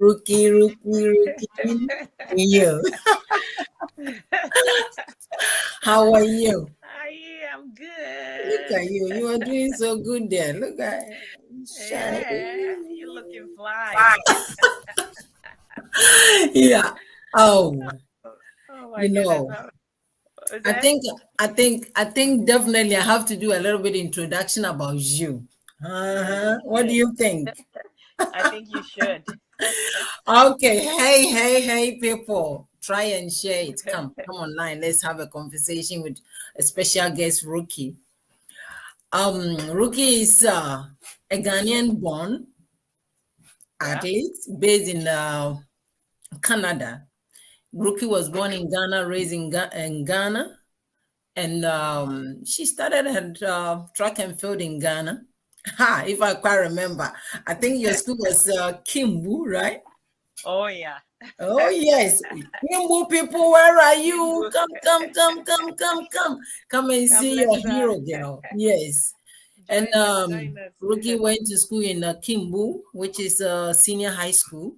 Ruky. You. How are you? I'm Look good. at you. You are doing so good there. Look at shine. Yeah, you're looking fly. Yeah. Oh, Oh my you goodness. know, How was I that? think I think definitely I have to do a little bit introduction about you. Yes, Uh-huh. you What do should. you think? I think you should. Okay. Hey, people. Try and share it. Come online. Let's have a conversation with a special guest, Ruky. Ruky is a Ghanaian born Yeah. athlete based in Canada. Ruky was born in Ghana, raised in Ghana, and she started her track and field in Ghana. Ha, if I quite remember, I think your school was Kimbu, right? Oh yeah. Oh yes, Kimbu people, where are you? Kimbo. Come and Come, see your let's hero. Yes. And join us. Join us. Ruki went to school in Kimbu, which is senior high school.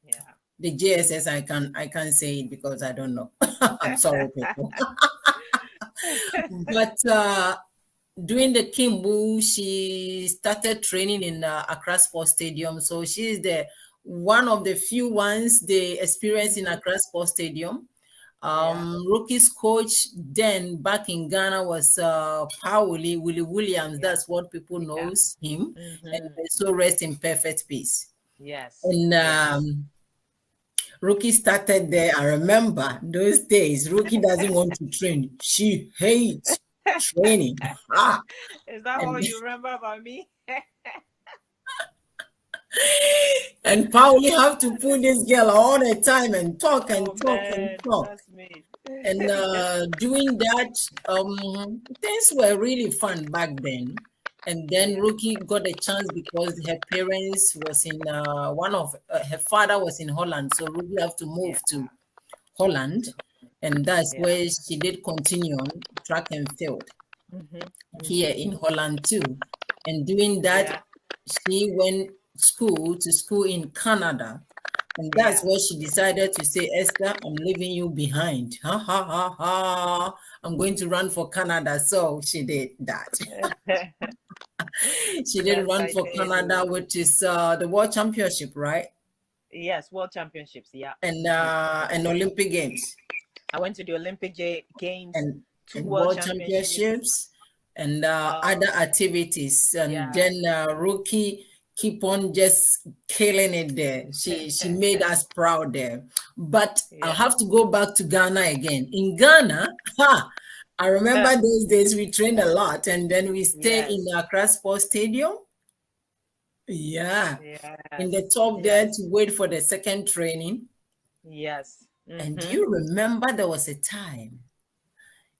Yeah. The JSS, I can't say it because I don't know. I'm sorry, people. But during the Kimbu, she started training in Accra Sports Stadium. So she's the one of the few ones they experienced in Accra Sports Stadium. Yeah. Rookies coach then back in Ghana was Willie Williams. Yeah. That's what people Yeah. knows him, and Mm-hmm. so rest in perfect peace. Yes. And Yes. Rookie started there. I remember those days. Rookie doesn't want to train. She hates training. Ah, Is that all and you remember about me? and Pauli have to pull this girl all the time and talk and Oh talk and man, talk. that's me. And doing that, things were really fun back then. And then Yeah. Rookie got a chance because her parents was in her father was in Holland, so Rookie have to move Yeah. to Holland, and that's Yeah. where she did continue on track and field Mm-hmm. here Mm-hmm. in Holland too. And doing that, Yeah. she went to school in Canada. And that's Yeah. where she decided to say, Esther, I'm leaving you behind. Ha ha ha ha. I'm going to run for Canada. So she did that. She did Yes, run I for did. Canada, which is the World Championship, right? Yes, World Championships. Yeah. And Olympic Games. I went to the Games, and two and World world Championships. championships and other Um. activities, and Yeah. then Rookie keep on just killing it there. She made us proud there. But I'll Yeah. have to go back to Ghana again. In Ghana, I remember those days we trained a lot, and then we stay in Yes. Accra Sports Stadium. Yeah, in the Yes. top there Yes. to wait for the second training. Yes. And do Mm-hmm. you remember there was a time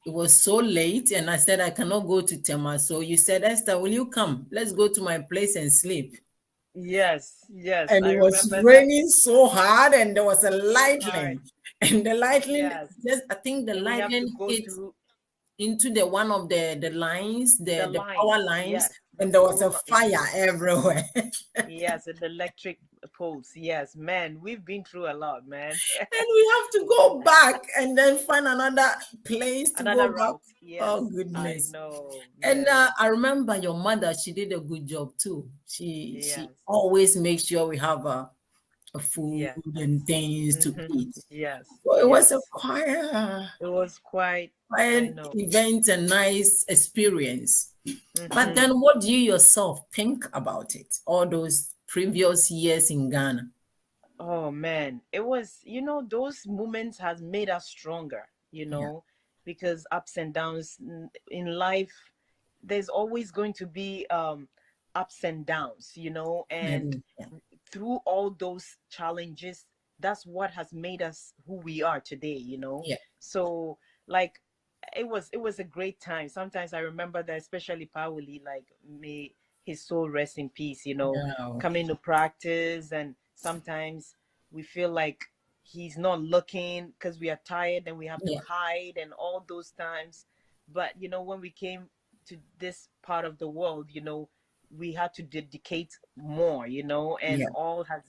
it was so late, and I said, I cannot go to Tema. So you said, Esther, will you come? Let's go to my place and sleep. Yes. Yes. And I it was remember that raining so hard, and there was a so hard. lightning. And the lightning, Yes. I think the And we have to lightning go hit through into the one of the lines, the the lines. power lines, Yes. The and there was phone. a fire everywhere. Yes, and the electric poles. Yes, man, we've been through a lot, man. And we have to go back and then find another place to go Another back. route. Oh, Yes, I goodness. know, And man. I remember your mother, she did a good job too. She Yes, always makes sure we have a food yes. and things to Hmm. eat. Yes, So it was a yes. quiet, It was quite, I quiet know. event and nice experience. But Hmm. then what do you yourself think about it? All those previous years in Ghana? Oh man, it was, those moments has made us stronger, Yeah. because ups and downs in life, there's always going to be ups and downs, and Yeah. through all those challenges, that's what has made us who we are today, Yeah. so like it was a great time. Sometimes I remember that, especially Pauli, like, may his soul rest in peace, No. coming to practice, and sometimes we feel like he's not looking because we are tired and we have to Yeah. hide and all those times. But when we came to this part of the world, we had to dedicate more, and Yeah. all has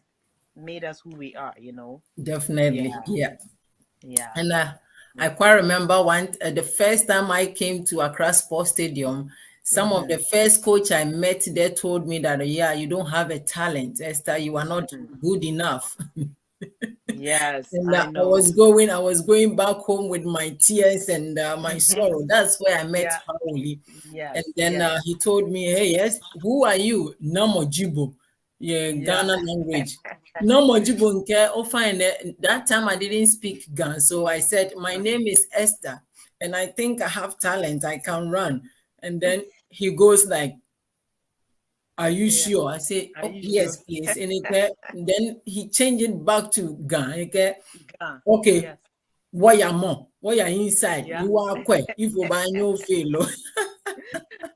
made us who we are, you know. Definitely. Yeah, Yeah. yeah. And I quite remember the first time I came to Accra Sports Stadium, some of the Mm-hmm. first coach I met there told me that, yeah, you don't have a talent, Esther. You are not Mm-hmm. good enough. Yes, And I I was know. going back home with my tears and my sorrow. That's where I met Yeah, Paoli. And yes, then yes, he told me, hey, yes, who are you? Namojibo, yeah, yeah. Ghana language. Namojibo, nke, oh, fine. That time I didn't speak Ghana. So I said, my name is Esther. And I think I have talent. I can run. And then he goes like, are you Yeah. sure? I say, Are oh, you yes, sure? please. And then he changed it back to Ghana. Ah, Okay, yes. what you more? What you inside? Yeah. You are quite. If you buy no fail.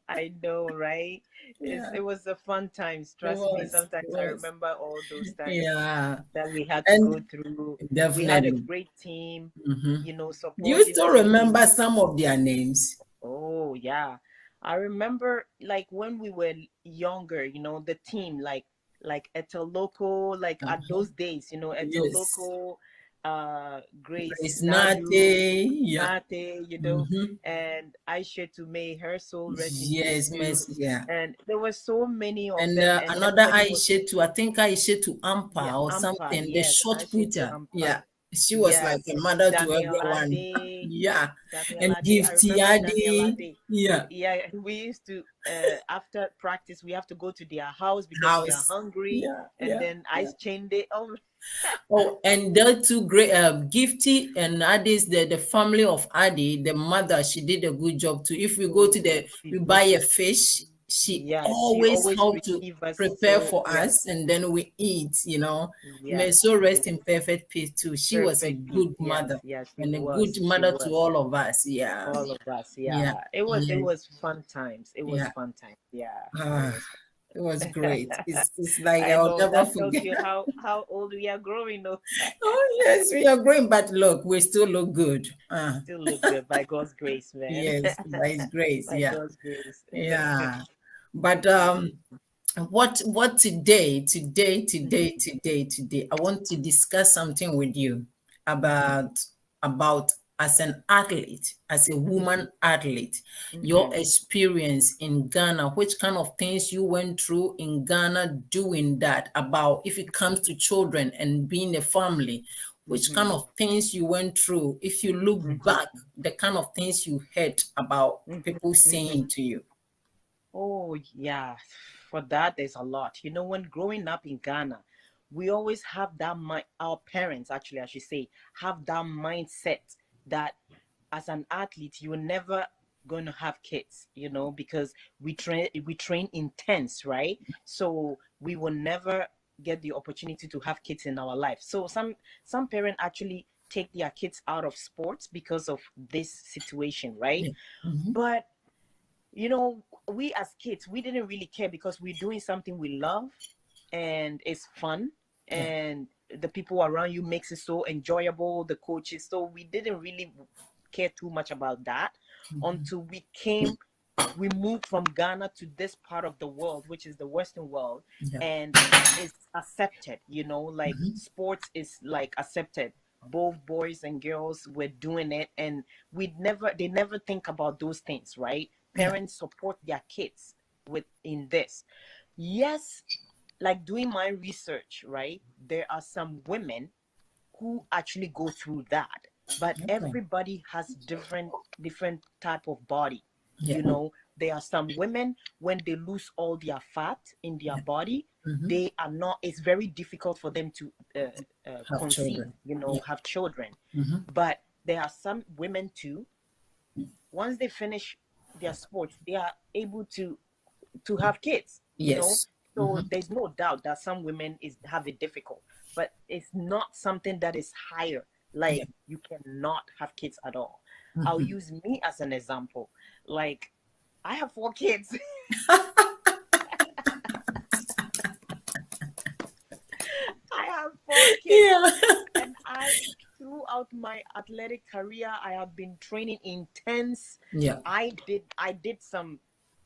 I know, right? Yeah, It was a fun times. it Trust me. was. Sometimes It I was. remember all those times Yeah, that we had to go and through. We had a definitely. great team, Hmm. you know, Do you supportive still remember team. some of their names? Oh, yeah. I remember like when we were younger, you know, the team like Etoloco, like at Uh-huh. those days, you know, Yes. Etoloco, Grace Grace Nadu, Nate. Yeah. Nate, you know, Hmm. and Aisha to may her soul rest in peace Yes, too. miss. Yeah. And there were so many of And them, and another everybody was, Aisha to, I think Aisha to yeah, Ampa or Ampa, something, the yes, short Aisha to putter. Ampa, Yeah. She was like yes, a mother to Daniela everyone. Day. Yeah. And Daniela Day. I Gifty remember Daniela Adi. Day. Yeah. Yeah, we used to after practice we have to go to their house because we are House. hungry, Yeah. and Yeah. then Yeah. ice chain day. Oh, Oh, and the two great Gifty and Adi's the family of Adi, the mother, she did a good job too. If we go to oh, she we buy did. a fish, she Yeah, she always always helped to receive us. prepare So for yes, us and then we eat. May yes, so rest yes. in perfect peace too. She was a Perfect peace. good Yes, mother yes, she and a good was. She mother to was. all of us. Yeah. All of us. Yeah. Yeah, it Yes. was fun times. It was Yeah. fun times. Yeah, it Ah, was. it was Fun. great. It's like I I'll know never that tells forget. you how old we are growing. Though. Oh yes, we are growing, but look, we still look good. Still look good by God's grace, man. Yes, by His grace. By Yeah, God's grace. yeah. But Yeah. what today, Mhm, today? I want to discuss something with you about about as an athlete, as a woman athlete, your mhm, experience in Ghana, which kind of things you went through in Ghana doing that, about if it comes to children and being a family, which kind mhm, of things you went through, if you look mhm, back, the kind of things you heard about mhm, people mhm. saying to you. Oh, yeah. For that, there's a lot. You know, when growing up in Ghana, we always have that mind, our parents, actually, I should say, have that mindset that as an athlete, you're never going to have kids, you know, because we train intense, right? So we will never get the opportunity to have kids in our life. So some parents actually take their kids out of sports because of this situation, right? Yeah. Mhm. But you know, we as kids, we didn't really care because we're doing something we love and it's fun, Yeah. and the people around you makes it so enjoyable, the coaches. So we didn't really care too much about that Mhm. until we moved from Ghana to this part of the world, which is the Western world, Yeah. and it's accepted, you know, like Mhm. sports is like accepted. Both boys and girls were doing it, and they never think about those things, right? Yeah. Parents support their kids with in this. Yes, like doing my research, right? There are some women who actually go through that, but Okay. everybody has different type of body, Yeah. you know. There are some women, when they lose all their fat in their Yeah. body, Hmm. they are not it's very difficult for them to Have conceive, children. you know, Yeah. have children. Hmm. But there are some women too, once they finish their sports, they are able to have kids, you know. Yes. So Hmm. there's no doubt that some women is have it difficult, but it's not something that is higher, Yeah. like you cannot have kids at all. I'll Hmm. use me as an example. Like, I have 4 kids. I have 4 kids, Yeah. and I throughout my athletic career, I have been training intense. Yeah. I did some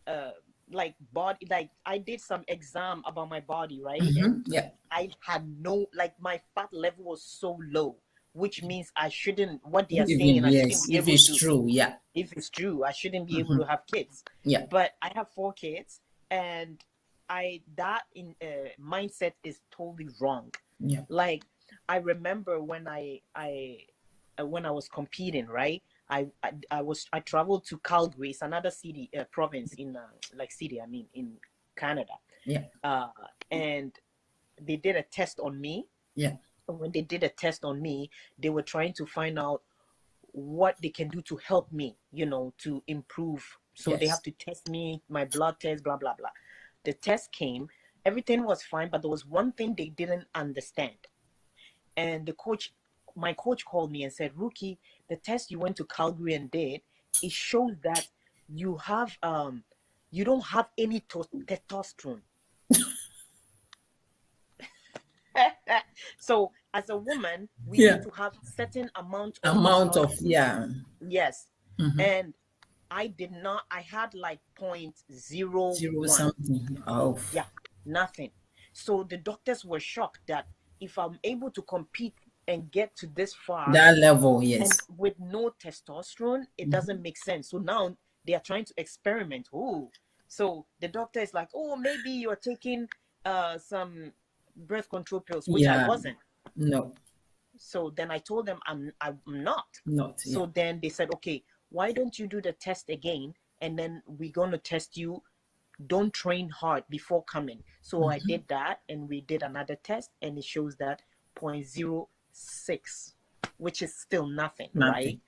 uh like body, like I did some exam about my body, right? Mm-hmm. And Yeah. I had no, like my fat level was so low, which means I shouldn't, what they are Even saying, I shouldn't yes, be if able it's to, true, yeah. if it's true, I shouldn't be able Mm-hmm. to have kids. Yeah. But I have 4 kids, and I that in mindset is totally wrong. Yeah. Like I remember when I was competing, right? I traveled to Calgary, it's another city, province in like city, I mean, in Canada. Yeah. Uh, and they did a test on me. Yeah. When they did a test on me, they were trying to find out what they can do to help me, to improve. So they Yes. have to test me, my blood test, blah, blah, blah. The test came, everything was fine, but there was one thing they didn't understand. And my coach called me and said, Ruky, the test you went to Calgary and did, it shows that you don't have any testosterone. So as a woman, we Yeah. need to have certain amount of Amount of, testosterone. yeah. Yes. Mm-hmm. And I did not, I had like point zero Zero 0.01. something. Oh, Yeah, nothing. So the doctors were shocked that if I'm able to compete and get to this far that level, and yes. with no testosterone, it Mm-hmm. doesn't make sense. So now they are trying to experiment. Oh, so the doctor is like, oh, maybe you're taking some birth control pills, which I Yeah. wasn't. No, So then I told them I'm not. not. Yeah. So then they said, okay, why don't you do the test again? And then we're gonna test you. Don't train hard before coming. So I Mm-hmm. did that, and we did another test, and it shows that 0.06, which is still nothing, right? Nothing.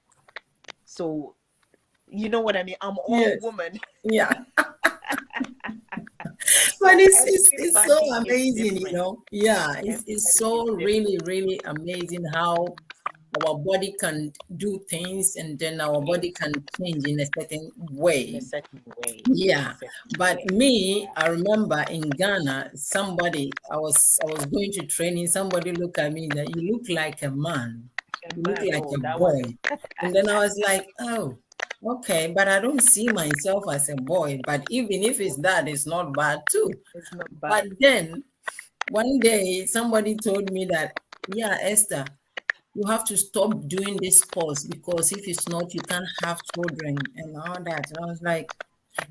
So you know what I mean? I'm all Yes. woman. Yeah. But So it's so everybody is amazing, different. Yeah, it's Everybody is so different. really, really amazing how our body can do things and then our body can change in a certain In a way. certain way. In a Yeah. certain But way. me, I remember in Ghana, I was going to training, somebody looked at me that you look like a man. And You look man, like oh, a that was boy. And then I was like, oh, okay, but I don't see myself as a boy. But even if it's that, it's not bad too. it's not But bad. then one day somebody told me that, yeah, Esther, you have to stop doing this course because if it's not, you can't have children and all that. And I was like,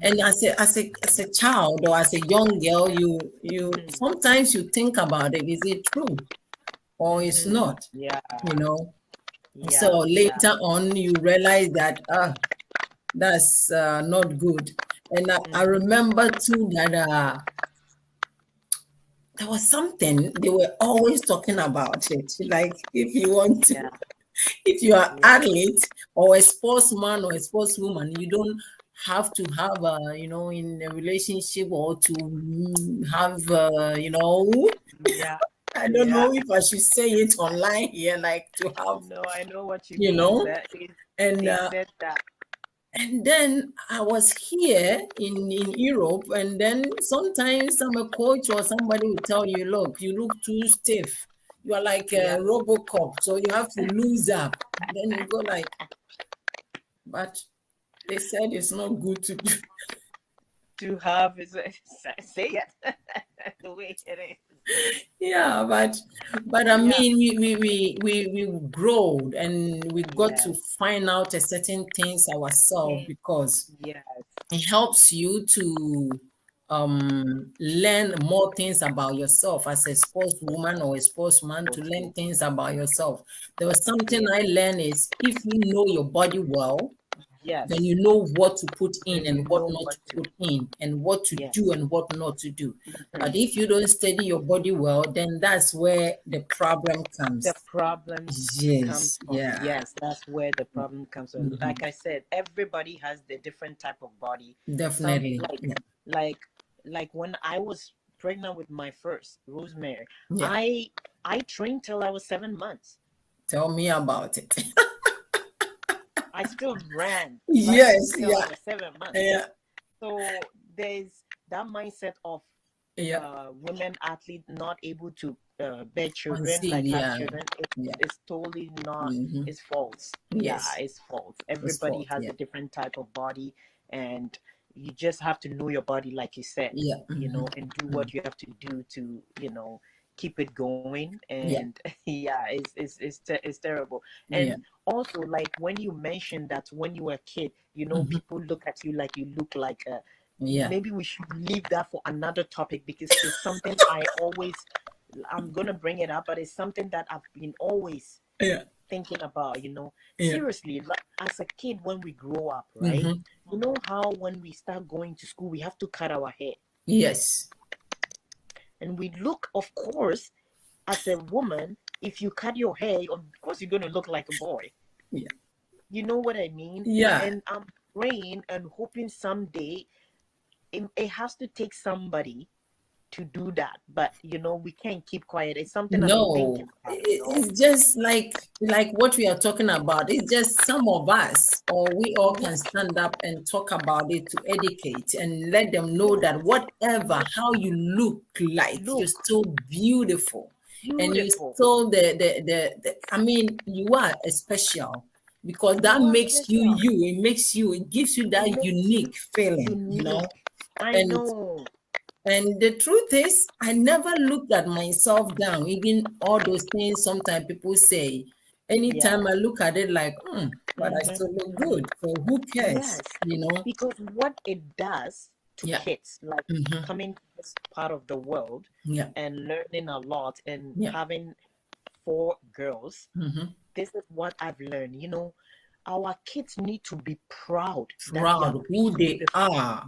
and as a child or as a young girl, you Mm-hmm. sometimes you think about it, is it true or it's Mm-hmm. not? Yeah. You know. So Yeah. Yeah. later on, you realize that that's not good. And I Mm-hmm. remember too that there was something they were always talking about it. Like if you want to, Yeah. if you are Yeah. athlete or a sportsman or a sportswoman, you don't have to have in a relationship or to have Yeah. I don't Yeah. know if I should say it online here, like to have, No, I know what you you mean. know, That and they said that. and then I was here in Europe, and then sometimes some a coach or somebody will tell you, look, you look too stiff. You are like a Yeah. Robocop, so you have to lose up. Then you go like, but they said it's not good to do. To have is say it the way it is. Yeah, but I Yeah. mean, we grow and we got to Yes. find out a certain things ourselves Mm. because Yes. it helps you to learn more things about yourself as a sportswoman or a sportsman, to learn things about yourself. There was something Yeah. I learned is if you know your body well, then Yes. you know what to put in Then you and what know not to what to. put in and what to do Yes. and what not to do. But Mhm. if you don't study your body well, then that's where the problem The comes. problem comes Yes, from. yeah, Yes, that's where the problem comes from. mhm, Like I said, everybody has the different type of body. Some definitely. Yeah, like like when I was pregnant with my first Rosemary, yeah. I I trained till I was 7 months. Tell me about it. I still ran right Yes, until I yeah, was 7 months. yeah, So there's that mindset of yeah. women athlete not able to bear children, Conceive, like have yeah, children. yeah. It's totally not. Hmm. It's false. Yeah, Yes, it's false. it's Everybody fault. has Yeah, a different type of body, and you just have to know your body, like you said, Yeah. and do what you have to do to, keep it going. Yeah. And yeah, it's terrible. Yeah. And also, like when you mentioned that when you were a kid, people look at you like you look like a, Yeah. maybe we should leave that for another topic, because it's something I'm gonna bring it up, but it's something that I've been always Yeah. thinking about, Yeah. seriously, like as a kid, when we grow up, right? Mm-hmm. You know how when we start going to school, we have to cut our hair. Yes. And we look, of course, as a woman, if you cut your hair, of course you're gonna look like a boy. Yeah. You know what I mean? Yeah. And I'm praying and hoping someday it has to take somebody to do that. But we can't keep quiet. It's something I've been No, thinking about, it's just like what we are talking about. It's just some of us, or we all can stand up and talk about it to educate and let them know that whatever how you look like, you're Look still beautiful, and you beautiful. still the I mean, you are a special because that You are makes you special. you. It makes you. It gives you It that makes you unique feeling, unique. I and. know. And the truth is, I never looked at myself down, even all those things sometimes people say. Yeah. Anytime I look at it like, but I still look Mm-hmm. good. So who Yes. cares? Because what it does to Yeah. kids, like Mm-hmm. coming to this part of the world Yeah. and learning a lot and Yeah. having 4 girls, Mm-hmm. this is what I've learned. Our kids need to be proud that they are Proud who they beautiful. are,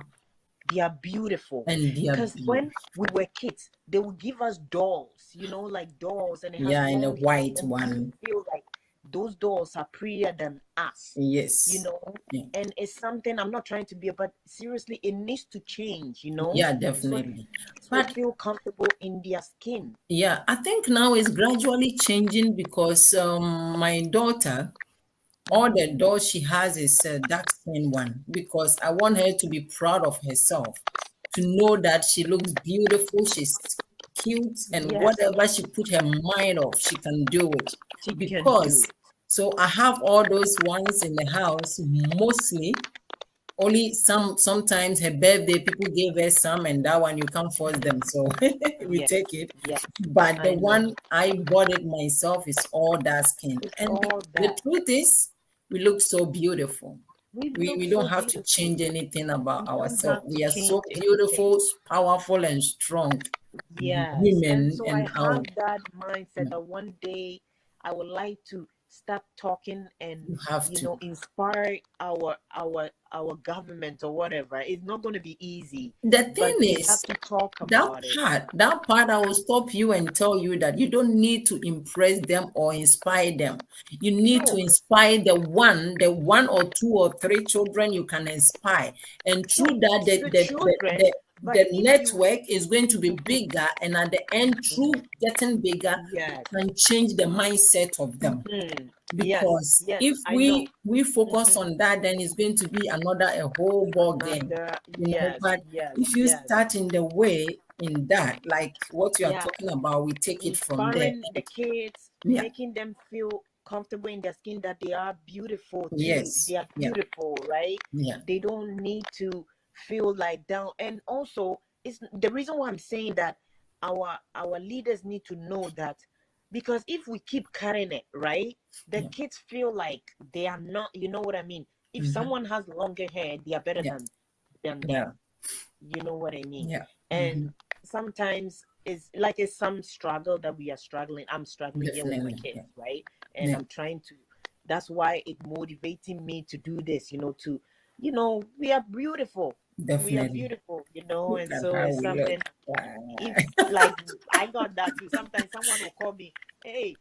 They are beautiful. and they are Because when beautiful. we were kids, they would give us dolls, like dolls, and it has Yeah, and a long hair, white and we used one. to feel like those dolls are prettier than us, you Yes. know. Yeah. And it's something I'm not trying to be, but seriously, it needs to change, Yeah, so definitely. kids will But feel comfortable in their skin. yeah, I think now it's gradually changing because my daughter, all the dolls she has is a dark skin one because I want her to be proud of herself, to know that she looks beautiful, she's cute, and Yes, whatever she put her mind of, she can do it. she can do Because it. so I have all those ones in the house, mostly only sometimes her birthday, people gave her some, and that one you can't force them. So we Yes, take it. yes, But the I know. one I bought it myself is all dark skin. It's And all the that. truth is, we look so beautiful. We look We don't so have to beautiful. change anything about We don't ourselves. have to We are change so anything. beautiful, powerful, and strong Yes. And women. so I And our have that mindset that one day I would like to start talking and, you have to. inspire our government or whatever. It's not going to be easy, The but thing we have is, to talk that about it. part I will stop you and tell you that you don't need to impress them or inspire them. You need to No, inspire the one or two or three children you can inspire, and no, through that the children, but the if you, network is going to be bigger, and at the end, through getting bigger, yes, can change the mindset of them. mhm, yes, Because yes, if I know. we focus Mhm. on that, then it's going to be a whole ball game, Another, yes, but yes, if you yes, start in the way in that, like what you are yeah. talking about, we take it from there. Inspiring the kids, Yeah. making them feel comfortable in their skin, that they are beautiful too. Yes. They are Yeah. beautiful, right? Yeah. They don't need to feel like down. And also, it's the reason why I'm saying that our leaders need to know that, because if we keep cutting it, right, the Yeah. kids feel like they are not, you know what I mean? If Mm-hmm. someone has longer hair, they are better Yeah. than them. Yeah. You know what I mean? Yeah. And Mm-hmm. sometimes it's some struggle that we are struggling. I'm struggling here with my Definitely. kids, Yeah. right? And Yeah. I'm trying to, that's why it motivating me to do this, we are beautiful. We are Definitely. beautiful, Look and at so how it's we look. something, if like I got that too. Sometimes someone will call me, hey,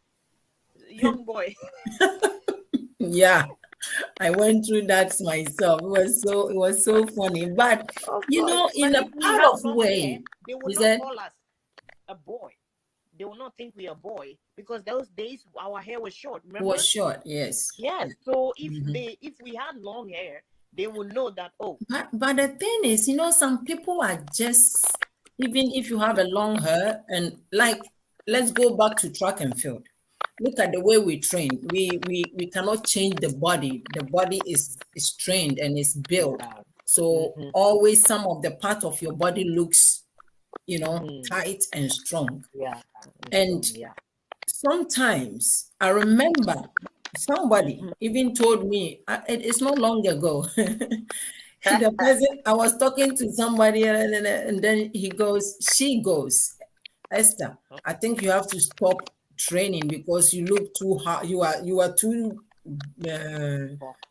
young boy. Yeah. I went through that myself. It was so funny. But Of course. in But a if we part have of long hair, way, they will he not said, call us a boy. They will not think we are boy, because those days our hair was short. was Remember? short, yes. Yes. So Mhm. if we had long hair, they will know that. Oh, But the thing is, some people are just, even if you have a long hair, and like, let's go back to track and field. Look at the way we train. We cannot change the body. The body is trained and is built. yeah. So always some of the part of your body looks, tight and strong. Yeah. And yeah. sometimes I remember somebody even told me, it's not long ago. The person, I was talking to somebody, and then she goes, Esther, I think you have to stop training because you look too hard. You are too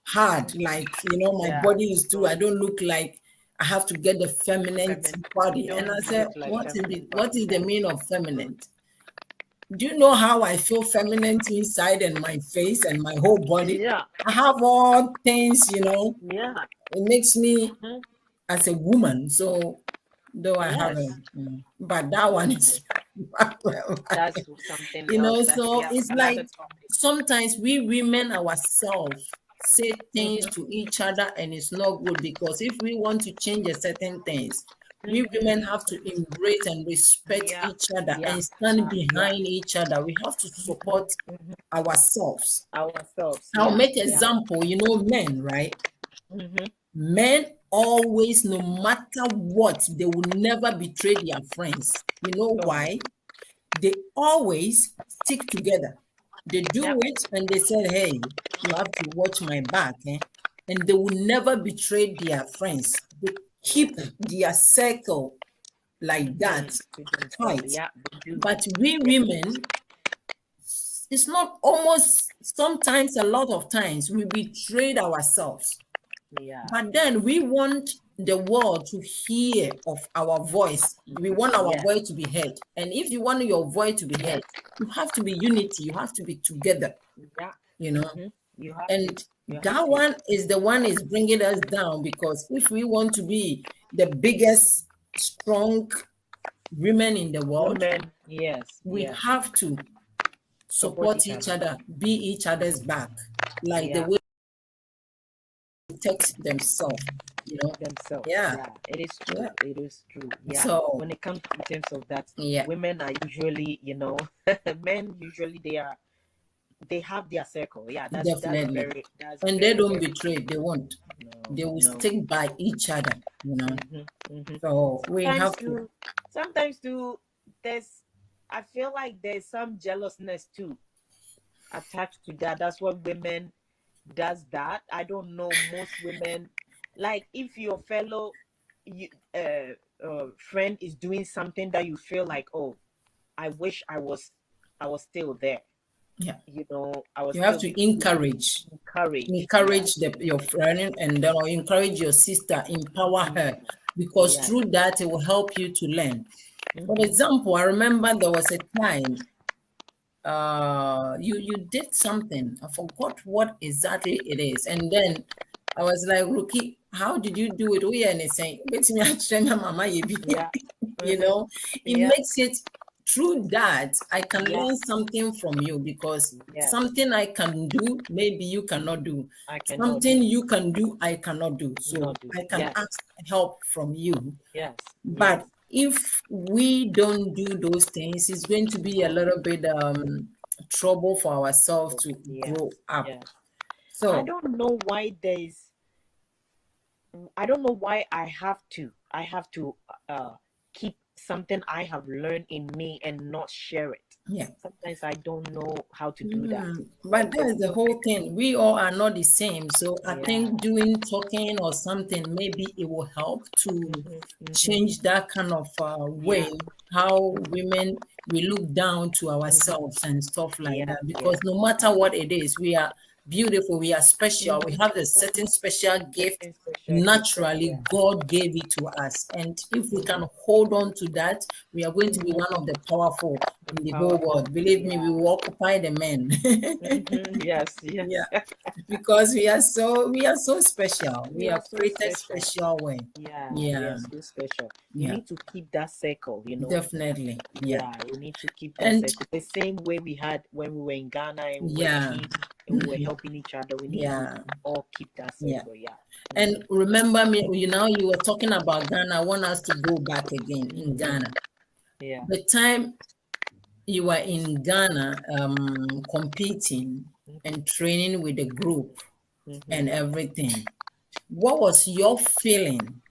hard. Like, my Yeah. body is too, I don't look like I have to get the feminine body. And I Don't said, look like what is feminine what body. is the meaning of feminine? Do you know how I feel feminine inside and my face and my whole body? Yeah. I have all things, Yeah. it makes me as a woman. So though I Yes. haven't, but that one is That's something else. That's so it's another like topic. sometimes we women ourselves say things to each other, and it's not good, because if we want to change a certain things, we women have to embrace and respect Yeah. each other Yeah. and stand Yeah. behind each other. We have to support ourselves. Ourselves. I'll Yeah. make Yeah. example, men, right? Mm-hmm. Men always, no matter what, they will never betray their friends. You know why? They always stick together. They do it and they said, hey, you have to watch my back. And they will never betray their friends. They keep their circle like that tight. Yeah. They do. But we women, it's not almost, sometimes, a lot of times, we betrayed ourselves. Yeah. But then we want the world to hear of our voice. We want our voice to be heard. And if you want your voice to be heard, you have to be unity. You have to be together. Yeah. You have and to. You that have to. one is the one is bringing us down, because if we want to be the biggest, strong women in the world, Women, yes, we yes. have to support each other, be each other's back, like the way they protect themselves. Themselves. Yeah. It is true. Yeah. It is true. Yeah. So when it comes in terms of that, yeah, women are usually, men usually they have their circle. Yeah, definitely. that's And they very, don't very betray. They won't. no, They will no. stick by each other. So we have to. Sometimes too, I feel like there's some jealousness too attached to that. That's what women does that. I don't know, most women, like if your fellow friend is doing something that you feel like, oh, I wish I was still there. Yeah. I was. You have to encourage your friend, and then encourage your sister, empower her, because through that it will help you to learn. For example, I remember there was a time you did something. I forgot what exactly it is. And then I was like, Ruky, how did you do it? Oh, yeah, and it's saying, it makes it through that I can learn something from you, because something I can do, maybe you cannot do. Something you can do, I cannot do. So I can ask help from you. But if we don't do those things, it's going to be a little bit trouble for ourselves to grow up. So I don't know why I have to keep something I have learned in me and not share it. Yeah. Sometimes I don't know how to do that. But that's the whole thing. We all are not the same. So I think doing talking or something, maybe it will help to change that kind of way, how women, we look down to ourselves and stuff like that. Because no matter what it is, we are beautiful, we are special, we have a certain special gift. Naturally, God gave it to us. And if we can hold on to that, we are going to be one of the powerful in the whole world. Believe me, we will occupy the men. Yes. Yeah, because we are so special. We are so created special way. Yeah, so special. You need to keep that circle, Definitely. Yeah, we need to keep that circle. The same way we had when we were in Ghana and we were kids and we were helping each other. We need to all keep that circle. And remember me, you were talking about Ghana. I want us to go back again in Ghana. The time you were in Ghana competing and training with the group and everything, what was your feeling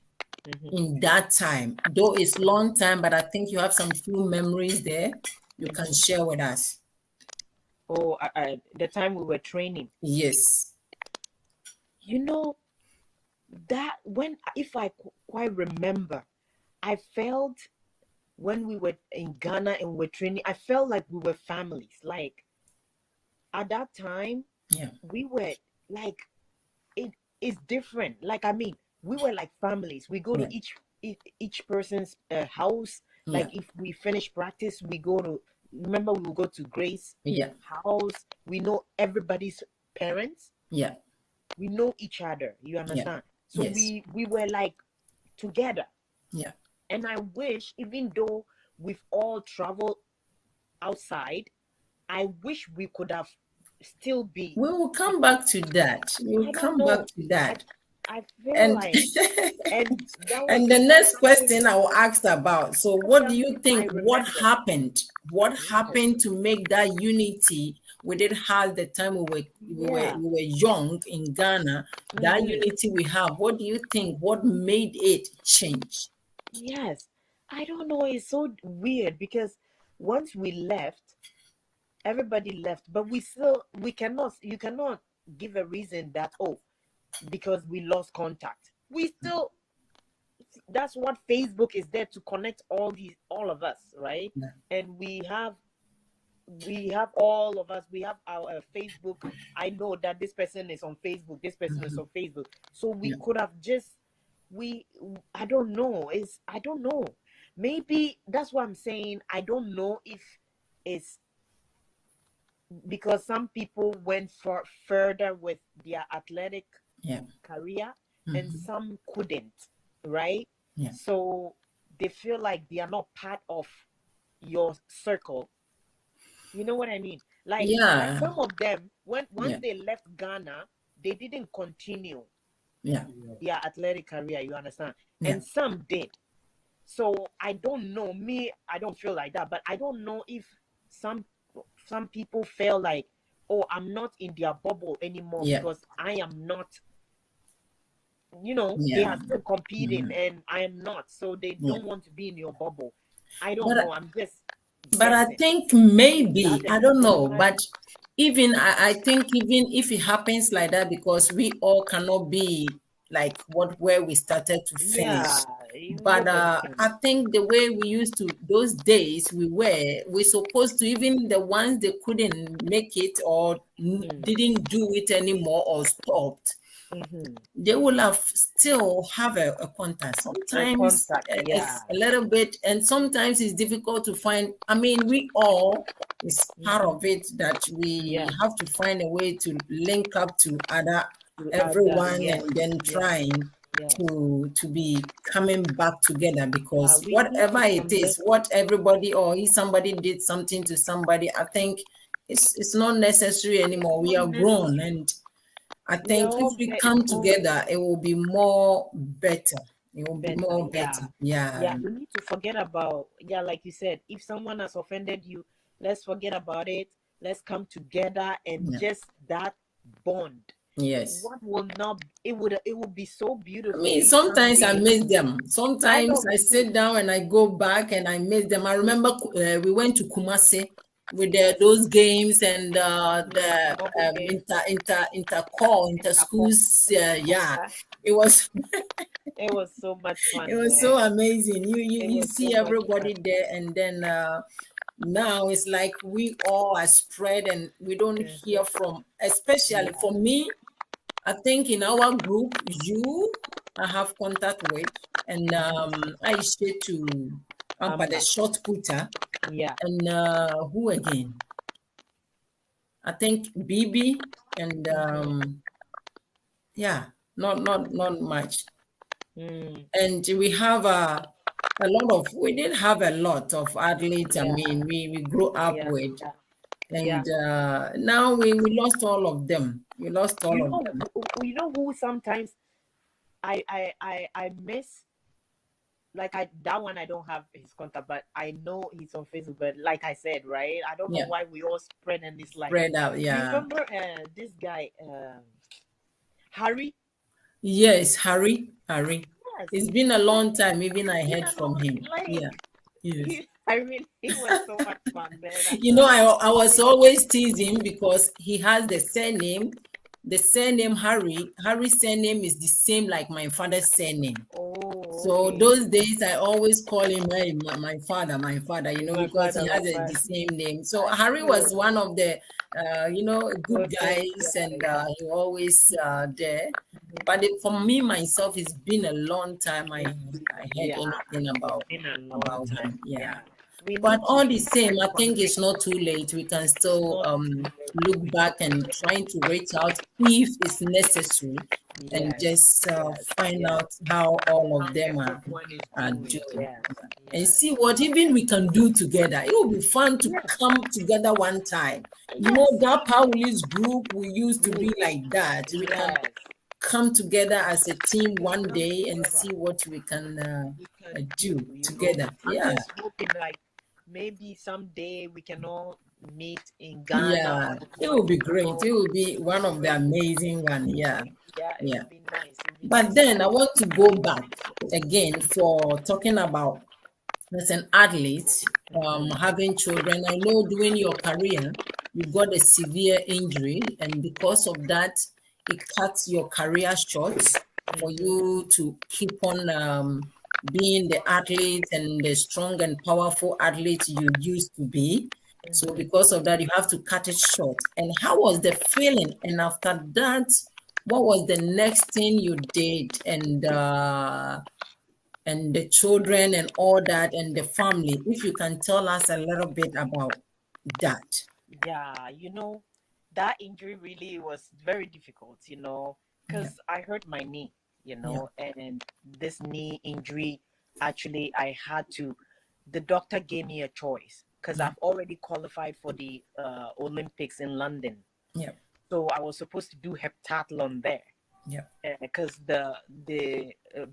in that time? Though it's long time, but I think you have some few memories there you can share with us. Oh, the time we were training. Yes. You know, that when, if I quite remember, I felt when we were in Ghana and we were training, I felt like we were families. Like at that time, Yeah. we were like, it is different. Like, I mean, we were like families. We go to Yeah. each person's house. Yeah. Like if we finish practice, we go to, remember, we will go to Grace Yeah. house. We know everybody's parents. Yeah. We know each other. You Yeah. understand? So Yes. we were like together. Yeah. And I wish, even though we've all traveled outside, I wish we could have still be. We will come back to that. We will I don't come back know. to I that. I feel And like, and that was and the next something question I will ask about. So, what do you I think? What remember. happened? What Yes. happened to make that unity we did have the time Yeah. we were young in Ghana? That unity we have. What do you think? What made it change? Yes. I don't know. It's so weird because once we left, everybody left, but we cannot, you cannot give a reason that, oh, because we lost contact. We still, that's what Facebook is there to connect all of us, right? Yeah. And we have all of us, we have our Facebook. I know that this person is on Facebook, this person is on Facebook, so we Yeah. could have just, we I don't know, is I don't know, maybe that's what I'm saying. I don't know if it's because some people went further with their athletic Yeah. career and Mhm. some couldn't, right? Yeah. So they feel like they are not part of your circle. You know what I mean? Like Yeah. some of them, when once Yeah. they left Ghana, they didn't continue Yeah. their athletic career, you understand? Yeah. And some did. So I don't know. Me, I don't feel like that, but I don't know if some some people feel like, oh, I'm not in their bubble anymore Yeah. because I am not, you know, they Yeah. are still competing Mhm. and I am not. So they Yeah. don't want to be in your bubble. I don't But know. I'm just But I guessing. think That maybe, I don't you know know, what I but even I think even if it happens like that, because we all cannot be like what where we started to mean? Yeah, finish. But nobody I can. think the way we used to those days we supposed to, even the ones they couldn't make it or didn't do it anymore or stopped, Mm-hmm. they will have still have a contact. A Sometimes contact, yeah. it's a little bit, and sometimes it's difficult to find. I mean, we all is part of it that we Yeah. have to find a way to link up to other To other, everyone yes, and then yes, trying yes. to be coming back together, Yeah, because we need whatever to it is, connect. what everybody or if somebody did something to somebody, I think it's not necessary It's anymore. We not are grown, necessary. and I We are think if all we get come grown. together, it will be more better. It will be Better, more yeah. better. Yeah. Yeah, we need to forget about, yeah, like you said, if someone has offended you, let's forget about it. Let's come together and Yeah. just that bond. Yes. What will not, it would be so I beautiful mean, if sometimes I someday, miss them. I know Sometimes I me too. sit down and I go back and I miss them. I remember we went to Kumasi with Yes. those games and The the bubble game, inter Apple. schools. Yeah, it was It was so much it fun, was man. so amazing. It You was so see much fun. everybody there, and then now it's like we all are spread and we don't Mhm. hear from. Especially Yeah. for me, I think in our group, I have contact with, and I share to the Amber. short putter, Yeah. and who again? I think BB, and yeah, not much. Mm. And we have a lot of, we did have a lot of athletes. I Yeah. mean, we grew up Yeah. with, Yeah. Yeah. and now we lost all of them. We lost all You of know, them. you know who sometimes I miss, like, I, that one I don't have his contact, but I know he's on Facebook. But like I said, right, I don't know Yeah, why we all spread and it's like, spread out. you Yeah, remember this guy, Harry? Yes, Harry. Harry. Yes. It's been a So long time, even I it's been heard a from long, him. like, Yeah. Yes. I really, it was so much fun, man. I You know, tell you. I was always teasing because he has the surname Harry. Harry's surname is the same like my father's surname. Oh, So okay. those days I always call him, hey, my father, My because he father, my has the father. same name. So I Harry was know. one of the, good Okay, guys, and guys. he always there. But for me myself, it's been a long time I heard Yeah, anything it's been a long about time. him. Yeah. Yeah, we But need to all the same, I think connect. it's not too late. We can It's still not too late. look back and trying to reach out if it's necessary, and Yes, just yes, find yes. out how all How of them everyone is are doing. doing, Yes, and yes, see what even we can do together. It will be fun to yes, come together one time. You know, yes. that Powell's group we used to be Group. like that. We can Yes. come together as a We team can one come day and together. see what we can We can do, do you know. together. I'm Yeah. just hoping like maybe someday we can all meet in Ghana Yeah, or it what, will be you great. know. It will be It'll one be of the great. amazing one. Yeah, Yeah, it yeah. would be nice. It would be But nice. then I want to go back again for talking about as an athlete, having children. I know during your career, you got a severe injury, and because of that, it cuts your career short for you to keep on being the athlete and the strong and powerful athlete you used to be. So because of that, you have to cut it short. And how was the feeling? And after that, what was the next thing you did? And the children and all that and the family. If you can tell us a little bit about that. Yeah, that injury really was very difficult, Yeah, because I hurt my knee, yeah, and this knee injury, actually, the doctor gave me a choice because yeah, I've already qualified for the Olympics in London. yeah, So I was supposed to do heptathlon there yeah, because the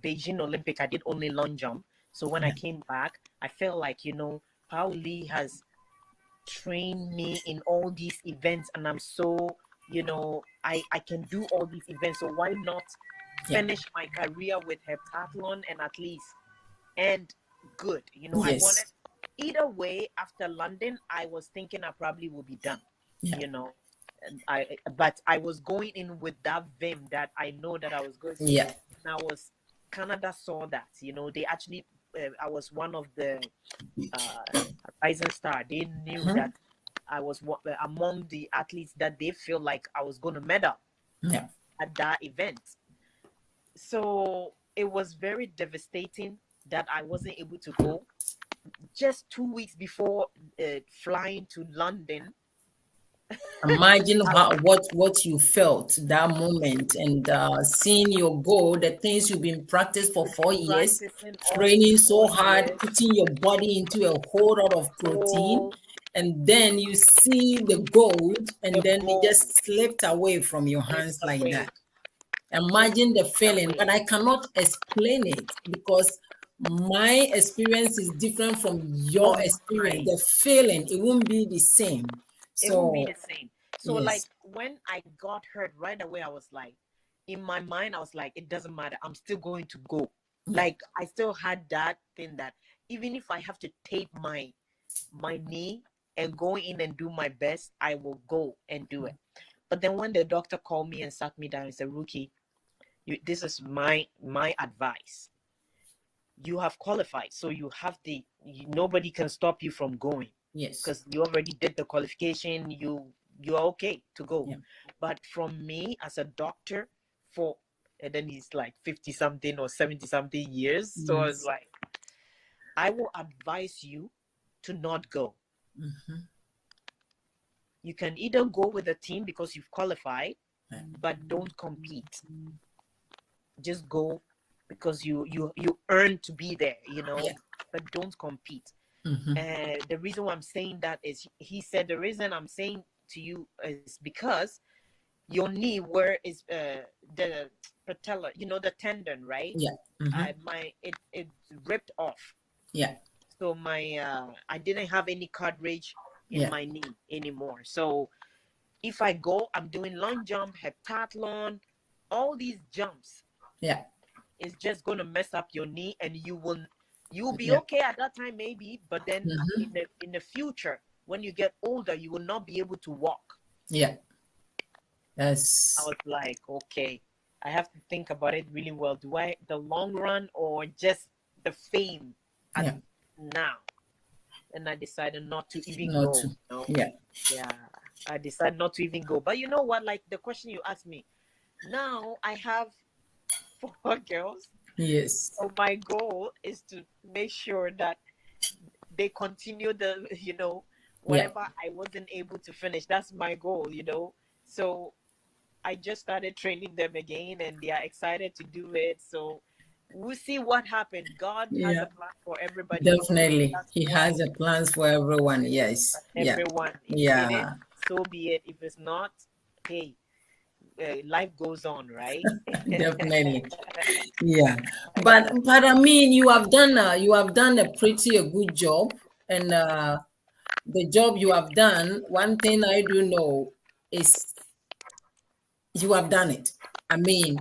Beijing Olympic, I did only long jump. So when I yeah. came back, I felt like, Paul Lee has train me in all these events, and I'm so, I can do all these events, so why not Yeah. finish my career with heptathlon and at least end good. I wanted, Yes. either way, after London I was thinking I probably will be done, Yeah. you know and but I was going in with that vim that I know that I was going to. Yeah. And I was Canada saw that, they actually, I was one of the uh, rising star. They knew Mhm. that I was among the athletes that they feel like I was going to medal Yeah. at that event. So it was very devastating that I wasn't able to go. Just 2 weeks before flying to London, Imagine I what you felt that moment, and seeing your goal, the things you've been practiced for was 4 years, practicing all these training so 4 years. hard, putting your body into a whole lot of protein, So and then you see the gold, the and then it goal just slipped away from your slipped hands like away, that. just Imagine the slipped feeling, away. but I cannot explain it because my experience is different from your From experience. mine, The feeling, it won't be the same. it won't be the So, same. So like yes. when I got hurt right away, I was like, in my mind, I was like, it doesn't matter. I'm still going to go. Yeah. Like I still had that thing that even if I have to tape my knee and go in and do my best, I will go and do it. But then when the doctor called me and sat me down and said, Ruky, this is my advice. You have qualified, so nobody can stop you from going Yes. because you already did the qualification. You're okay to go. Yeah. But from me as a doctor, for and then he's like 50 something or 70 something years, so I was Yes. like, I will advise you to not go. Mhm. You can either go with a team because you've qualified, Yeah. but don't compete. Just go because you earn to be there, Yeah. but don't compete. Mhm. And the reason why I'm saying that is, he said, the reason I'm saying to you is because your knee, where is the patella, the tendon, right? Yeah. Mhm. It ripped off. Yeah. So I didn't have any cartilage in Yeah. my knee anymore. So if I go, I'm doing long jump, heptathlon, all these jumps. Yeah. It's just going to mess up your knee, and you'll be Yeah. okay at that time maybe, but then Mm-hmm. in the future, when you get older, you will not be able to walk. Yeah. I That's was like, okay, I have to think about it really well. Do I the long run or just the fame at yeah. now? And I decided not to even Not to. go. No, Yeah. yeah, I decided not to even go. But you know what? Like the question you asked me, now I have 4 girls. Yes. So my goal is to make sure that they continue the, Yeah. whatever I wasn't able to finish. That's my goal. So I just started training them again, and they are excited to do it. So we'll see what happened. God has Yeah. a plan for everybody. So Definitely. that's He why has a plans for everyone. Yes. Yeah. everyone, if it is, Yeah. so be it. If it's not, hey, life goes on, right? Definitely. Yeah. But I mean, you have done a pretty a good job, and the job you have done. One thing I do know is you have done it. I mean,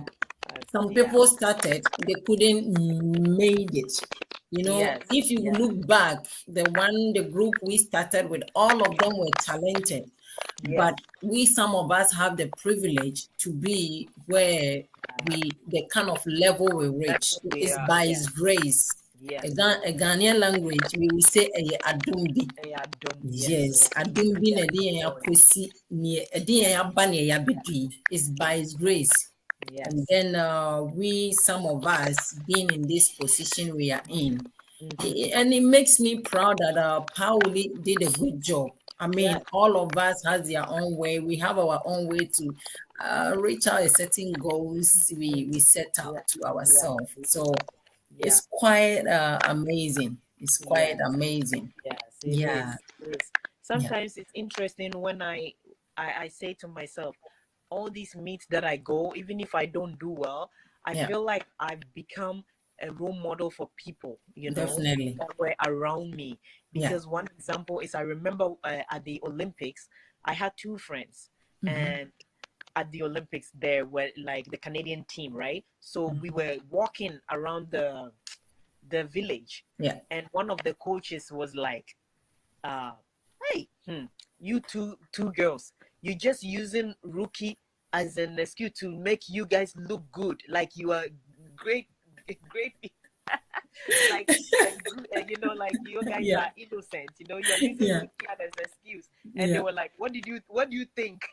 some Yeah. people started, they couldn't made it. Yes. If you Yes. look back, the group we started with, all of them were talented. Yes. But some of us have the privilege to be where the kind of level we reach. That's what we It's are. by Yes. His grace. Yes. A Ghanaian language, we will say adumbi. Yeah. Dumb. Yes. Yes, adumbi na Yes. ɛde yɛn Oh, akɔsi ne ɛde yɛn aba ne yɛabɛdu is by His grace. And yes. then some of us being in this position we are in, and it makes me proud that Pauli did a good job. I mean, Yes. all of us has their own way. We have our own way to reach out a certain goals we set Yeah. out to Yeah. ourselves. So Yeah. it's quite amazing. It's quite Yes. amazing. Yes. It Yeah, is. It is. yeah, Sometimes it's interesting when I say to myself, all these meets that I go, even if I don't do well, I yeah, feel like I've become a role model for people, definitely. that were around me. Yeah. Because one example is I remember at the Olympics, I had two friends, Mm-hmm. and at the Olympics, there were like the Canadian team, right? So we were walking around the village, Yeah. and one of the coaches was like, uh, hey, you two girls, you're just using Ruky as an excuse to make you guys look good, like you are great, great, like you guys Yeah. are innocent, you're using Yeah. Ruky as an excuse. And they Yeah. were like, what do you think?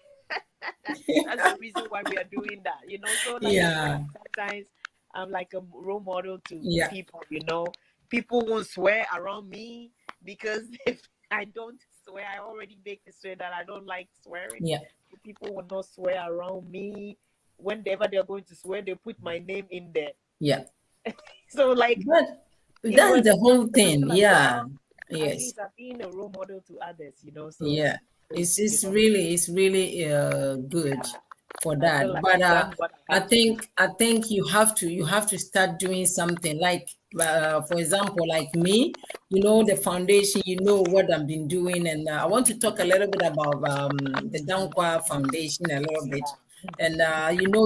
That's the reason why we are doing that, so like I feel Yeah. like sometimes I'm like a role model to Yeah. people. People won't swear around me, because if I don't swear, I already make the swear that I don't like swearing. Yeah. So people will not swear around me. Whenever they're going to swear, they put my name in there. Yeah. So like But it that's was the whole I thing. feel like, Yeah. well, at Yes. least I'm being a role model to others. So Yeah. it's, It's really good yeah, for I that. feel like But I've done what I I have to do. think I think you have to start doing something like for example, like me, the foundation, what I've been doing, and I want to talk a little bit about the Dankwa Foundation a little bit, and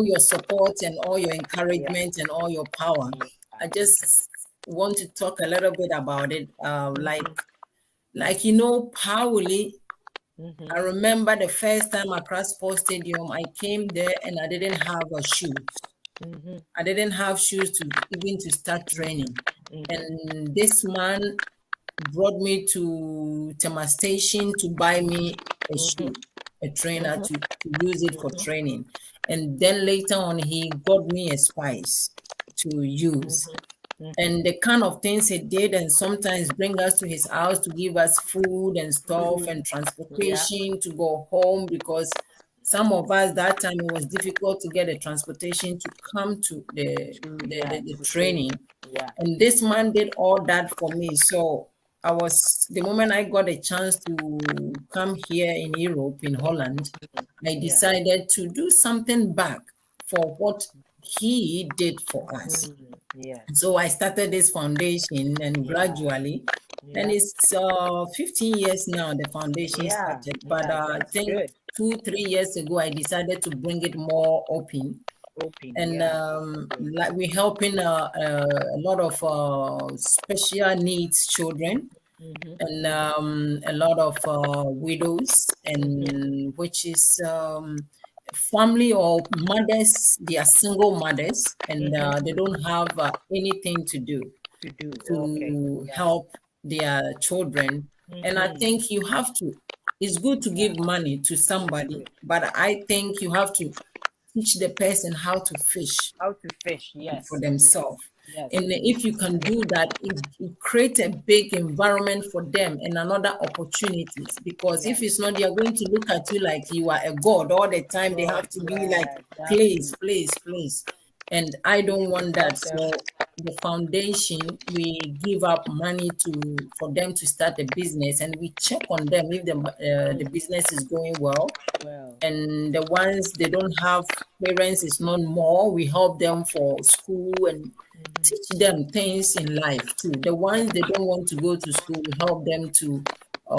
your support and all your Yeah. encouragement and all your power. Yeah. I just want to talk a little bit about it, Mhm. Pauli. Mhm. I remember the first time at Sports Stadium, I came there and I didn't have a shoes. Mhm. I didn't have shoes to start training. Mhm. And this man brought me to Tema Station to buy me a Mhm. shoe, a trainer Mhm. to use it for training. And then later on, he got me a spice to use. Mhm. And the kind of things he did, and sometimes bring us to his house to give us food and stuff and Yeah. transportation to go home, because some of us that time it was difficult to get a transportation to come to To the, yeah. the, the To train. training. Yeah. And this man did all that for me. So the moment I got a chance to come here in Europe, in Holland, I Yeah. decided to do something back for what he did for us. Yes. So I started this foundation, and Yeah. gradually, and Yeah. it's 15 years now the foundation Yeah. started. But Yeah. I That's think good. 2, 3 years ago, I decided to bring it more open. Open, and yeah. like we're helping a lot of special needs children, Mm-hmm. and a lot of widows, Mm-hmm. and which is family or mothers. They are single mothers, and Mm-hmm. they don't have anything to do To do. Okay. to Yeah. help their children. And I Mm-hmm. think you have to, it's good to Yeah. give money to somebody, Good. but I think you have to teach the person how to fish How to fish? for Yes. Yes. themselves. Yes. And if you can do that, it creates a big environment for them and another opportunities. Because Yeah. if it's not, they are going to look at you like you are a god all the time. They God. have to be like, Yeah. please, Exactly. please, please. And I You don't should want help that. them. So the foundation, we give up money to for them to start a business, and we check on them if the business is going well. Well. And the ones they don't have parents is not more, we help them for school and teach them things in life too. The ones they don't want to go to school, we help them to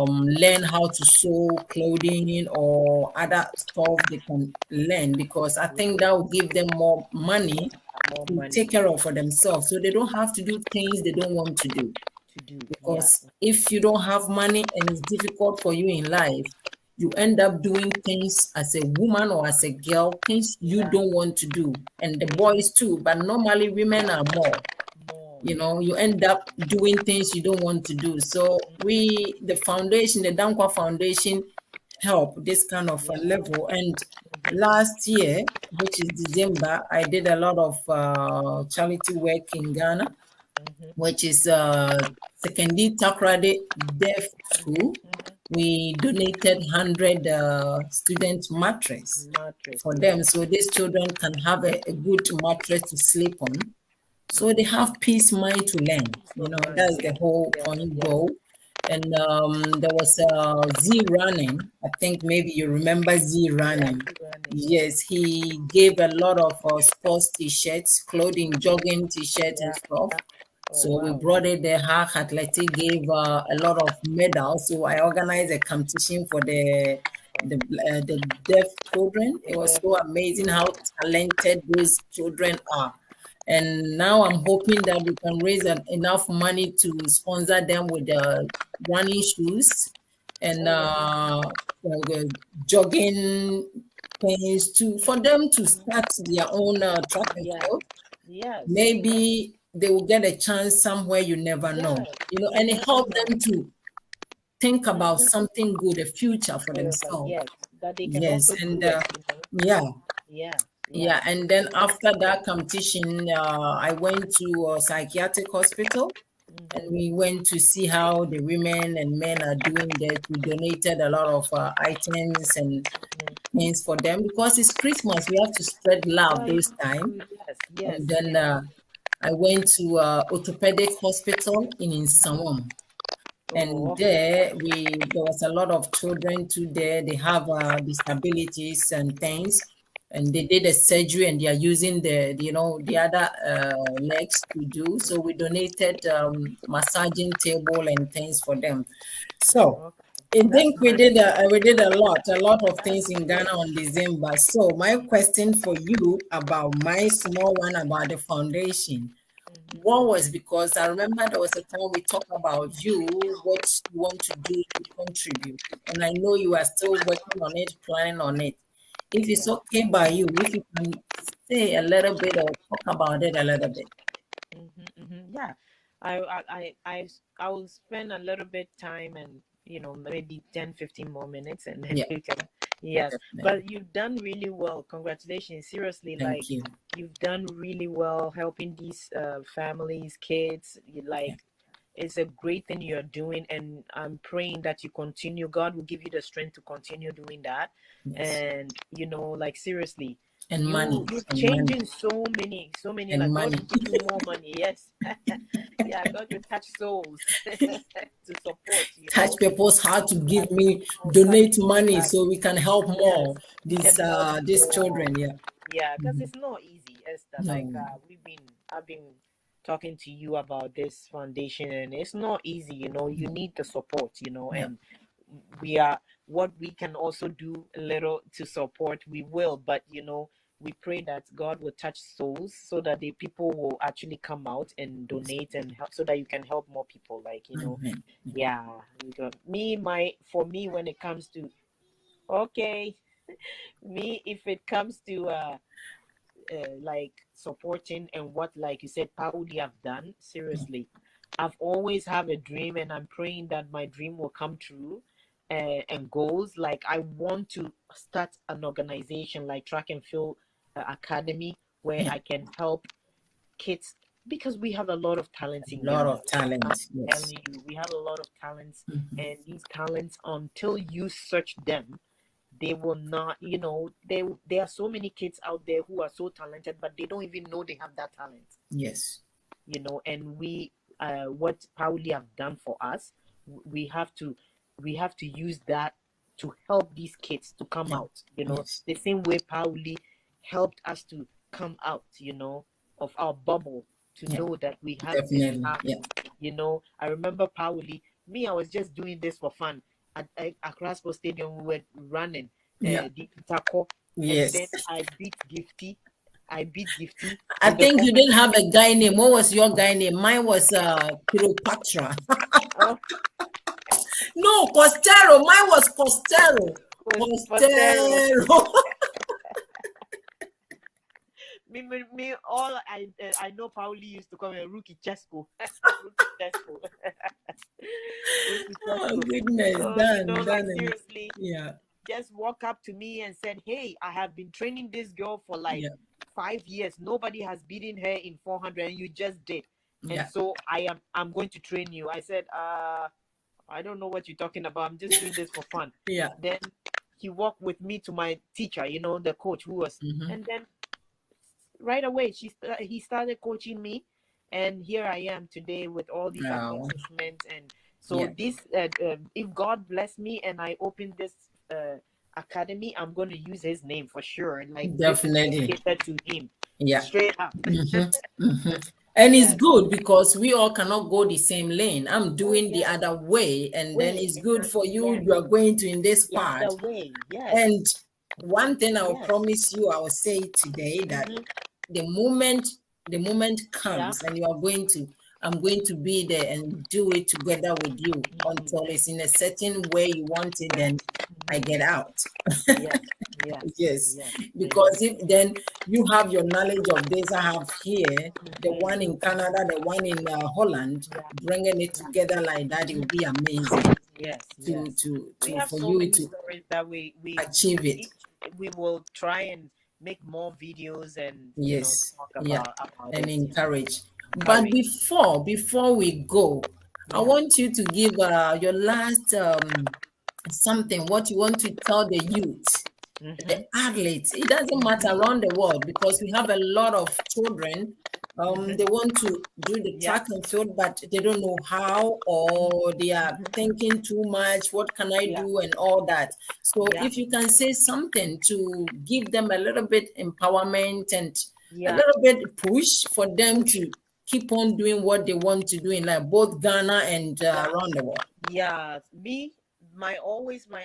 learn how to sew clothing or other stuff they can learn, because I think that will give them more money More to money take care of for themselves, so they don't have to do things they don't want to do. to do. Yeah. Because if you don't have money and it's difficult for you in life, you end up doing things as a woman or as a girl, things you Yeah. don't want to do. And the boys too, but normally women are more. More. You end up doing things you don't want to do. So the foundation, the Dankwa Foundation, help this kind of a Yeah. level. And last year, which is December, I did a lot of charity work in Ghana, which is Sekendi Takrade Deaf School. We donated 100 student mattress Mattress. for Yeah. them, so these children can have a good mattress to sleep on, so they have peace mind to learn. Peace of mind. That's the Yes. whole Yes. point Yes. goal. And there was Z running. I think maybe you remember Z Yeah. running. Keep running. Yes, he gave a lot of sports t-shirts, clothing, jogging t-shirts and Yeah. stuff. Oh So we wow. brought it there. Hack Athletic gave a lot of medals. So I organized a competition for the deaf children. It was so amazing how talented those children are. And now I'm hoping that we can raise enough money to sponsor them with running shoes and Oh wow. jogging things to for them to start their own track and Yes. field. Yes. Maybe they will get a chance somewhere, you never know. Yes. And You it never help know. them to think about something good, a future for But themselves. yes, that they can Yes, also do and it. yeah, Yeah. Yeah. yeah. And then after that competition, I went to a psychiatric hospital, and we went to see how the women and men are doing there. We donated a lot of items and things for them, because it's Christmas. We have to spread love Yeah. You those time. yes. Yes. And then I went to orthopedic hospital in Insamom. Oh. And there was a lot of children too there. They have disabilities and things, and they did a surgery, and they are using the other legs to do. So we donated massaging table and things for them. So Okay. I That's think nice. we did a lot of things in Ghana on December. So my question for you about my small one about the foundation, one was because I remember there was a time we talked about you, what you want to do to contribute. And I know you are still working on it, planning on it. If it's okay by you, if you can say a little bit or talk about it a little bit. Yeah. I will spend a little bit time and maybe 10, 15 more minutes and then Yeah, you can yes. definitely. But you've done really well. Congratulations. Seriously, like Thank you. you've done really well helping these families, kids. Yeah. It's a great thing you're doing, and I'm praying that you continue. God will give you the strength to continue doing that. Yes. And like seriously, And money. you're And money. changing so many, And like God money. will give you more money. Yes. Yeah, God will touch souls to support, Touch people's heart to yeah, give me, touch donate people's money heart. so we can help Yes, more we can help these more. children. Yeah. Yeah, because Mhm. it's not easy, Esther. Like No. I've been talking to you about this foundation, and it's not easy. You need the support. Yeah. And we are what we can also do a little to support. We will, but we pray that God will touch souls so that the people will actually come out and donate and help, so that you can help more people. Like, you know, Amen. yeah. For me, when it comes to, okay, me, if it comes to like supporting and what, like you said, Pauli have done, seriously, I've always have a dream, and I'm praying that my dream will come true. And goals, like I want to start an organization like Track and Field Academy, where Yeah. I can help kids, because we have a lot of talents A in lot Ghana. of talent. I'm Yes. telling you, we have a lot of talents, Mhm. and these talents, until you search them, they will not, you know, there are so many kids out there who are so talented, but they don't even know they have that talent, Yes. you know. And we, what Pauli have done for us, we have to use that to help these kids to come Yeah. out, you know, Yes. the same way Pauli helped us to come out, you know, of our bubble, to Yeah. know that we have this Definitely. Yeah. talent, you know. I remember Pauli, me, I was just doing this for fun at Accra Sports Stadium. We were running Yeah. the taco, and then Yes. I beat Gifty I in the think you didn't competition. have a guy name. What was your guy name? Mine was Cleopatra. Oh, No, Costello. Mine was Costello. Postero. Costello. Me, all I know Pauli used to call me Ruky Chesco. Ruky Chesco. Ruky Oh Chesco. goodness, So, you know, done, like done. seriously, Yeah. just walk up to me and said, "Hey, I have been training this girl for like Yeah. 5 years. Nobody has beaten her in 400, and you just did. And Yeah. so I'm going to train you." I said, I don't know what you're talking about. I'm just doing this for fun." Yeah. Then he walked with me to my teacher, you know, the coach who was, Mm-hmm. and then right away he started coaching me, and here I am today with all these Oh, accomplishments. And so yeah. this, if God bless me and I open this academy, I'm going to use his name for sure. Like, this is Definitely. dedicated to him, Yeah. straight up. Mm-hmm. Mm-hmm. And it's Yes. good because we all cannot go the same lane. I'm Oh doing the yeah. other way, and then Way, it's good for exactly. you. Yes. You are going to in this The part. other way. Yes. And one thing I will Yes. promise you, I will say today that Mm-hmm. the moment Yeah. comes and I'm going to be there and do it together with you until it's in a certain way you want it, then I get out. Yes. Yes. Yes, Yes. because if then you have your knowledge of this, I have here the one in Canada, the one in Holland, Yeah. bringing it together like that, it will be amazing Yes, to yes. to We to have for so you many to stories that achieve it. we will try and make more videos and, you know, Yes, talk yeah, about and it, you know, encourage. But encourage. before we go, I Yeah. want you to give your last something, what you want to tell the youth, the Mm-hmm. athletes. It doesn't matter around the world because we have a lot of children. They want to do the Yeah. track and field, but they don't know how, or they are thinking too much. What can I Yeah. do, and all that. So, Yeah. if you can say something to give them a little bit empowerment and a Yeah. little bit push for them to keep on doing what they want to do in like both Ghana and Yeah. around the world. Yeah. My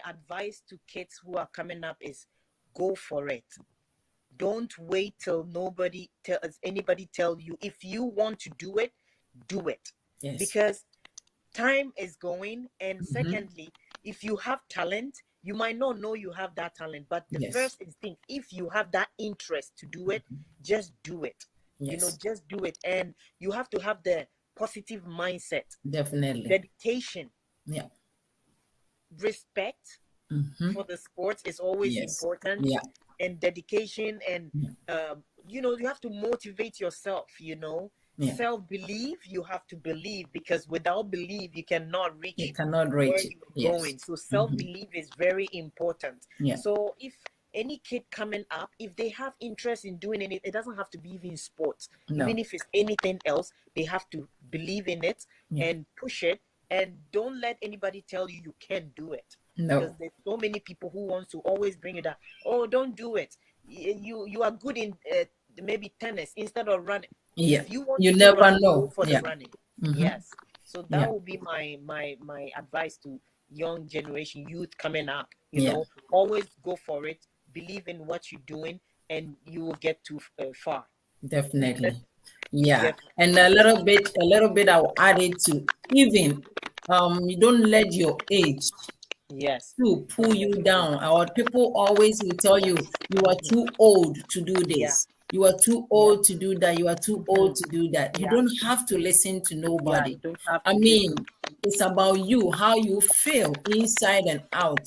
advice to kids who are coming up is go for it. Don't wait till anybody tell you. If you want to do it, do it. Yes. Because time is going, and Mm-hmm. secondly, if you have talent, you might not know you have that talent, but the Yes. first instinct, if you have that interest to do it, just do it. You know, Yes. just do it. And you have to have the positive mindset, Definitely. dedication, Yeah. respect Mm-hmm. for the sports is always Yes. important, Yeah. and dedication. And Yeah. you know, you have to motivate yourself, you know. Yeah. Self-belief, you have to believe, because without belief you cannot You reach cannot where reach it. you're Yes. going. So Mm-hmm. self-belief is very important. Yeah. So if any kid coming up, if they have interest in doing it doesn't have to be even sports. No. Even if it's anything else, they have to believe in it Yeah. and push it, and don't let anybody tell you you can't do it. Because No. there's so many people who wants to always bring it up. Oh, don't do it. You are good in maybe tennis instead of running. Yeah. If you want You to do never running, go know. for the Yeah. running. Mm-hmm. Yes. So Yeah. that would be my advice to young generation, youth coming up. You Yeah. know, always go for it. Believe in what you're doing. and you will get too far. Definitely. Yeah. Definitely. And a little bit I'll add it to, even you don't let your age Yes. to pull you Definitely. down. Our people always will tell you, you are too old to do Yeah. this. You are too Yeah. old to do that. You are too old to do that. You Yeah. don't have to listen to Yeah. nobody. You don't have I to listen. mean, it's about you, how you feel inside and out.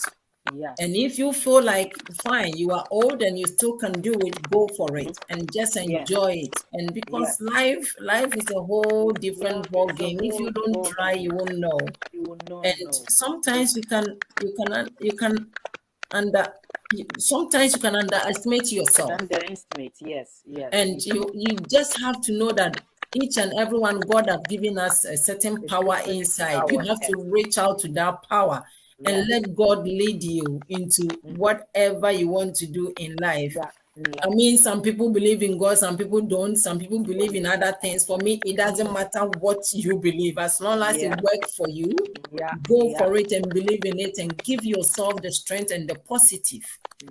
And Yes. if you feel like, fine, you are old and you still can do it, go for it and just Yes. enjoy it. And because Yes. life is a whole different Love ball is a game. If whole you don't ball try, game. you won't know. You will not And know. sometimes under sometimes you can underestimate yourself. Underestimate. Yes. Yes. And You can. you just have to know that each and everyone, God have given us a certain It's power different inside. You power. have Yes. to reach out to that power and Yes. let God lead you into whatever you want to do in life. Yeah. In I life. mean, some people believe in God, some people don't, some people believe in other things. For me, it doesn't matter what you believe, as long as it Yeah. works for you, Yeah. go Yeah. for it and believe in it and give yourself the strength and the positive.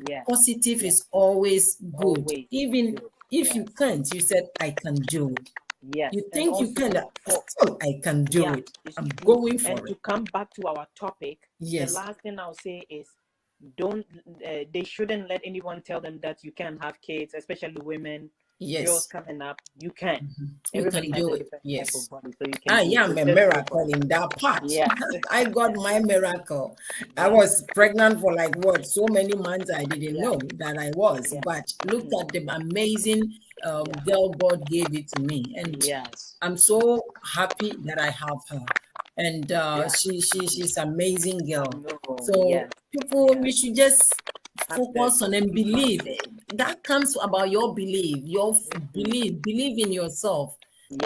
Yes. Positive Yes. is always good. Always Even good. if you Yes. can't, you said, I can do it. Yes. You And think you also can, for still, I can do yeah, it. it's I'm true. going And for to it. come back to our topic, the Yes, last thing I'll say is don't they shouldn't let anyone tell them that you can't have kids, especially women, girls yes, coming up. You can. you Everybody can has do a it. different type of Yes. body, so you can I do it. So am a just go for miracle it. in that part. Yes. I got my miracle. I Yes. was pregnant for like what, so many months I didn't Yeah. know that I was. Yeah. But look at the amazing Yeah. girl God gave it to me. And Yes. I'm so happy that I have her. And Yeah. she's amazing girl. No. So Yes. people, we Yes. should just Have the focus on and believe. mindset. That comes about your belief, Mm. believe in yourself.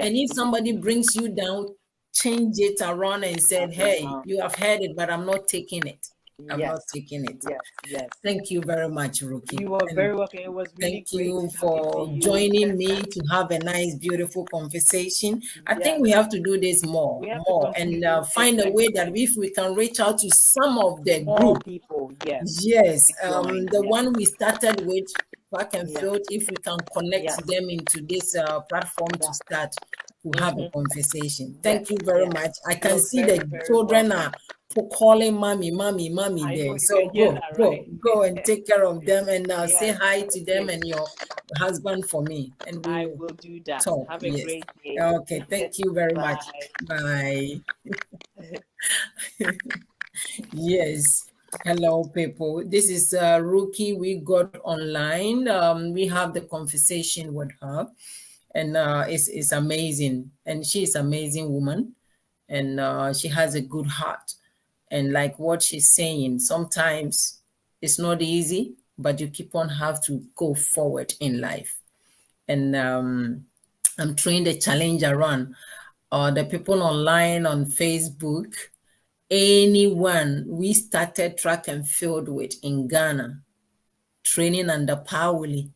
And Yes. if somebody brings you down, change it around and said, hey, Uh, you have heard it, but I'm not taking it. I'm not yes. taking it. Yes. Yes. Thank you very much, Ruky. You are And very welcome. It was really thank great you talking to for you, joining me Esther. to have a nice, beautiful conversation. I think Yes, we have to do this more, we have to continue and doing this find a way next that time. if we can reach out to some of the More group. people, yes, Yes, to join. the Yes, one we started with, track and yeah, field, if we can connect yes, them into this platform to yeah. start to have a Mm-hmm. conversation. Thank Yes, you very yes. much. I You can are see very, the very children welcome. are calling mommy, mommy, mommy I know there. you So can hear go, that, go, right? go and take care of them and say Yes, hi have to a them great. and your husband for me, and we I will will do that. talk. Have a Yes. great day. Okay. Thank you very much. Bye. Bye. Yes. Hello, people. This is Ruky. We got online. We have the conversation with her, and it's amazing. And she's an amazing woman, and she has a good heart. And like what she's saying, sometimes it's not easy, but you keep on have to go forward in life. And I'm throwing the challenge around. The people online on Facebook, anyone we started track and field with in Ghana, training under Pauli,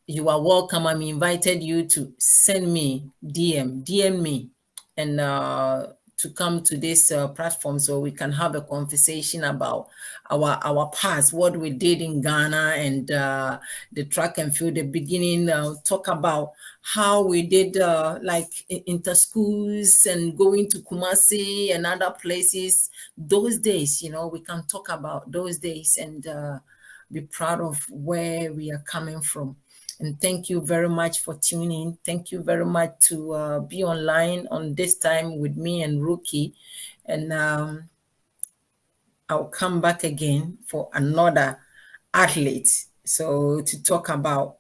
you are welcome. I'm invited you to send me DM me, and to come to this platform so we can have a conversation about our past, what we did in Ghana, and the track and field, the beginning, talk about how we did like inter schools and going to Kumasi and other places. Those days, we can talk about those days and be proud of where we are coming from. And thank you very much for tuning. Thank you very much to be online on this time with me and Ruky. And I'll come back again for another athlete. So to talk about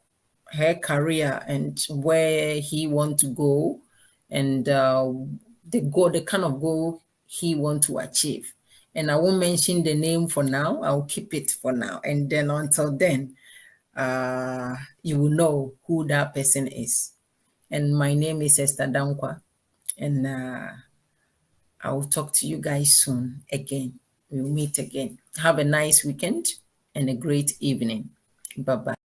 her career and where he want to go, and the kind of goal he want to achieve. And I won't mention the name for now. I'll keep it for now. And then until then, you will know who that person is. And my name is Esther Dankwa, and I will talk to you guys soon again. We'll meet again. Have a nice weekend and a great evening. Bye bye.